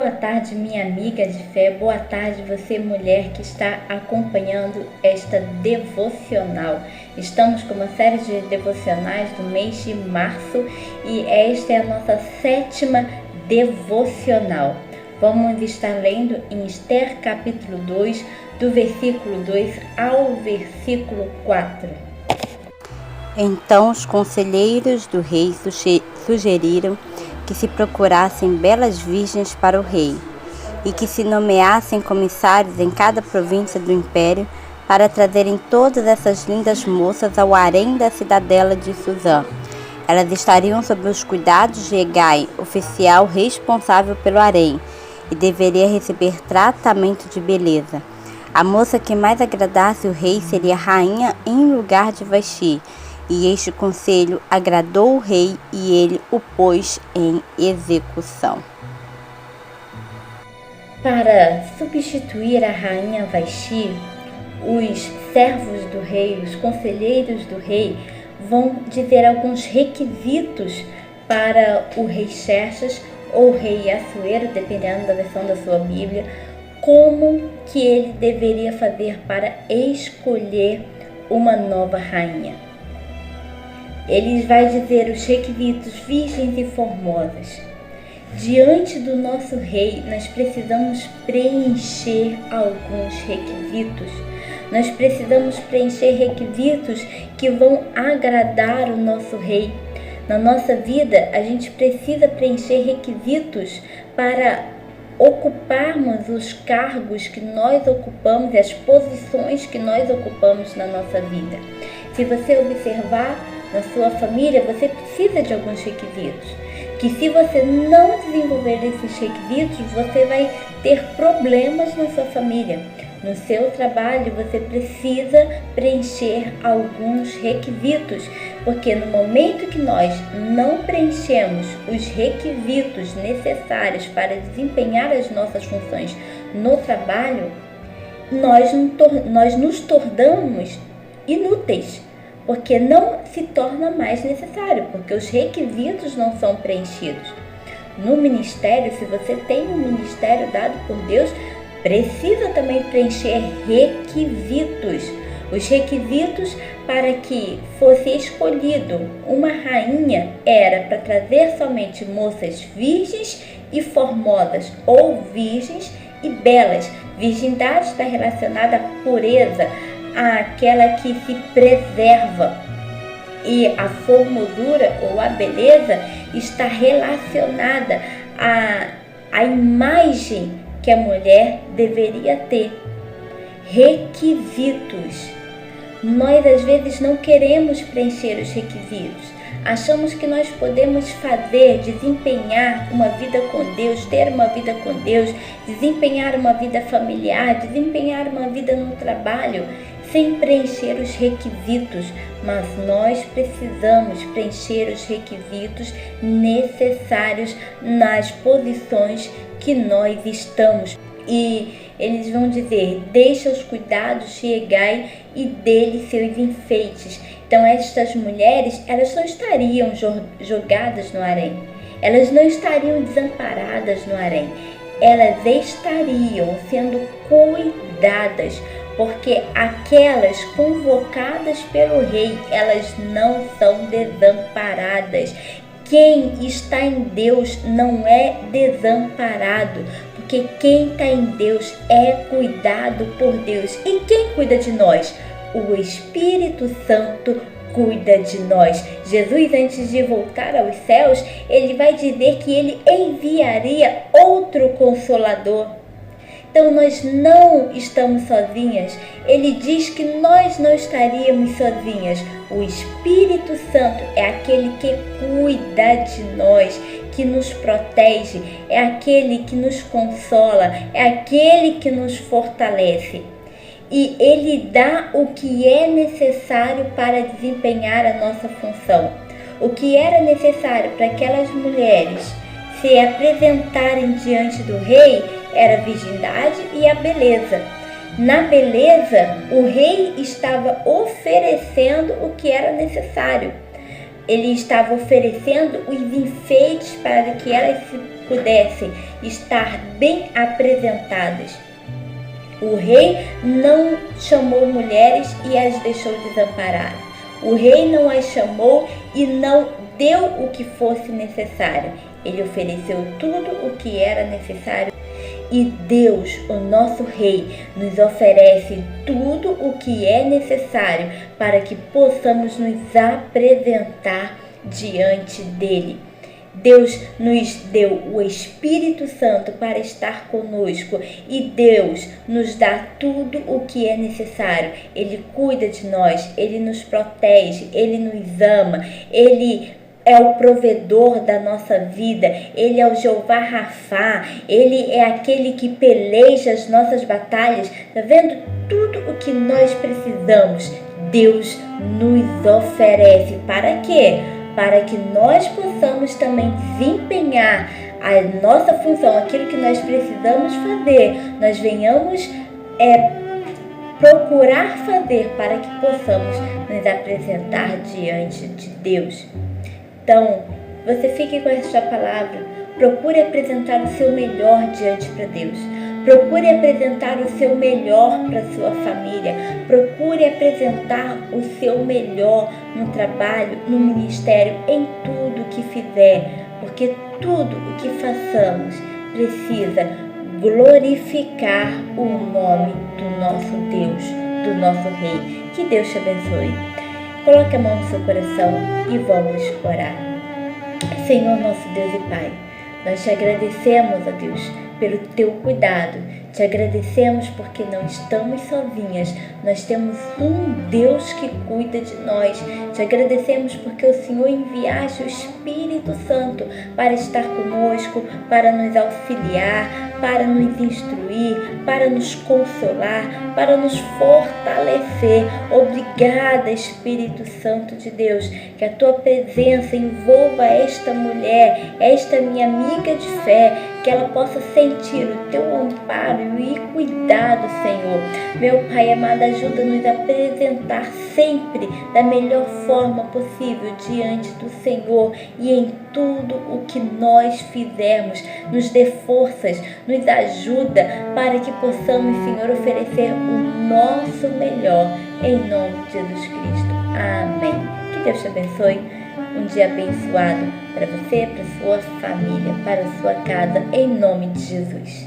Boa tarde, minha amiga de fé. Boa tarde, você mulher que está acompanhando esta devocional. Estamos com uma série de devocionais do mês de março e esta é a nossa 7ª devocional. Vamos estar lendo em Esther capítulo 2, do versículo 2 ao versículo 4. Então os conselheiros do rei sugeriram que se procurassem belas virgens para o rei e que se nomeassem comissários em cada província do império para trazerem todas essas lindas moças ao harém da cidadela de Suzã. Elas estariam sob os cuidados de Hegai, oficial responsável pelo harém, e deveria receber tratamento de beleza. A moça que mais agradasse o rei seria rainha em lugar de Vasti. E este conselho agradou o rei e ele o pôs em execução. Para substituir a rainha Vasti, os servos do rei, os conselheiros do rei, vão dizer alguns requisitos para o rei Xerxes ou rei Assuero, dependendo da versão da sua Bíblia, como que ele deveria fazer para escolher uma nova rainha. Ele vai dizer os requisitos virgens e formosas. Diante do nosso rei, nós precisamos preencher alguns requisitos. Nós precisamos preencher requisitos que vão agradar o nosso rei. Na nossa vida, a gente precisa preencher requisitos para ocuparmos os cargos que nós ocupamos, as posições que nós ocupamos na nossa vida. Se você observar, na sua família, você precisa de alguns requisitos, que se você não desenvolver esses requisitos, você vai ter problemas na sua família. No seu trabalho, você precisa preencher alguns requisitos, porque no momento que nós não preenchemos os requisitos necessários para desempenhar as nossas funções no trabalho, nós nos tornamos inúteis, porque não se torna mais necessário, porque os requisitos não são preenchidos. No ministério, se você tem um ministério dado por Deus, precisa também preencher requisitos. Os requisitos para que fosse escolhido uma rainha era para trazer somente moças virgens e formosas, ou virgens e belas. Virgindade está relacionada à pureza, àquela que se preserva, e a formosura ou a beleza está relacionada à imagem que a mulher deveria ter. Requisitos. Nós às vezes não queremos preencher os requisitos. Achamos que nós podemos desempenhar uma vida com Deus, ter uma vida com Deus, desempenhar uma vida familiar, desempenhar uma vida no trabalho, sem preencher os requisitos, mas nós precisamos preencher os requisitos necessários nas posições que nós estamos. E eles vão dizer: deixa os cuidados de Hegai e dele seus enfeites. Então estas mulheres, elas não estariam jogadas no harém, elas não estariam desamparadas no harém, elas estariam sendo cuidadas, porque aquelas convocadas pelo rei, elas não são desamparadas. Quem está em Deus não é desamparado, porque quem está em Deus é cuidado por Deus. E quem cuida de nós? O Espírito Santo cuida de nós. Jesus, antes de voltar aos céus, ele vai dizer que ele enviaria outro Consolador. Então nós não estamos sozinhas. Ele diz que nós não estaríamos sozinhas. O Espírito Santo é aquele que cuida de nós, que nos protege, é aquele que nos consola, é aquele que nos fortalece. E ele dá o que é necessário para desempenhar a nossa função. O que era necessário para aquelas mulheres se apresentarem diante do rei era a virgindade e a beleza. Na beleza, o rei estava oferecendo o que era necessário. Ele estava oferecendo os enfeites para que elas pudessem estar bem apresentadas. O rei não chamou mulheres e as deixou desamparadas. O rei não as chamou e não deu o que fosse necessário. Ele ofereceu tudo o que era necessário. E Deus, o nosso Rei, nos oferece tudo o que é necessário para que possamos nos apresentar diante dele. Deus nos deu o Espírito Santo para estar conosco e Deus nos dá tudo o que é necessário. Ele cuida de nós, Ele nos protege, Ele nos ama, Ele é o provedor da nossa vida, Ele é o Jeová Rafá, Ele é aquele que peleja as nossas batalhas. Está vendo? Tudo o que nós precisamos, Deus nos oferece. Para quê? Para que nós possamos também desempenhar a nossa função, aquilo que nós precisamos fazer, nós venhamos procurar fazer para que possamos nos apresentar diante de Deus. Então, você fique com esta palavra, procure apresentar o seu melhor diante para Deus. Procure apresentar o seu melhor para a sua família. Procure apresentar o seu melhor no trabalho, no ministério, em tudo que fizer. Porque tudo o que façamos precisa glorificar o nome do nosso Deus, do nosso Rei. Que Deus te abençoe. Coloque a mão no seu coração e vamos orar. Senhor, nosso Deus e Pai, nós te agradecemos, ó Deus, pelo teu cuidado. Te agradecemos porque não estamos sozinhas. Nós temos um Deus que cuida de nós. Te agradecemos porque o Senhor enviaste o Espírito Santo para estar conosco, para nos auxiliar, para nos instruir, para nos consolar, para nos fortalecer. Obrigada, Espírito Santo de Deus, que a tua presença envolva esta mulher, esta minha amiga de fé, que ela possa sentir o teu amparo e cuidado, Senhor. Meu Pai amado, ajuda-nos a apresentar sempre da melhor forma possível diante do Senhor e em tudo o que nós fizermos. Nos dê forças, nos ajuda para que possamos, Senhor, oferecer o nosso melhor em nome de Jesus Cristo. Amém. Que Deus te abençoe. Um dia abençoado para você, para sua família, para a sua casa, em nome de Jesus.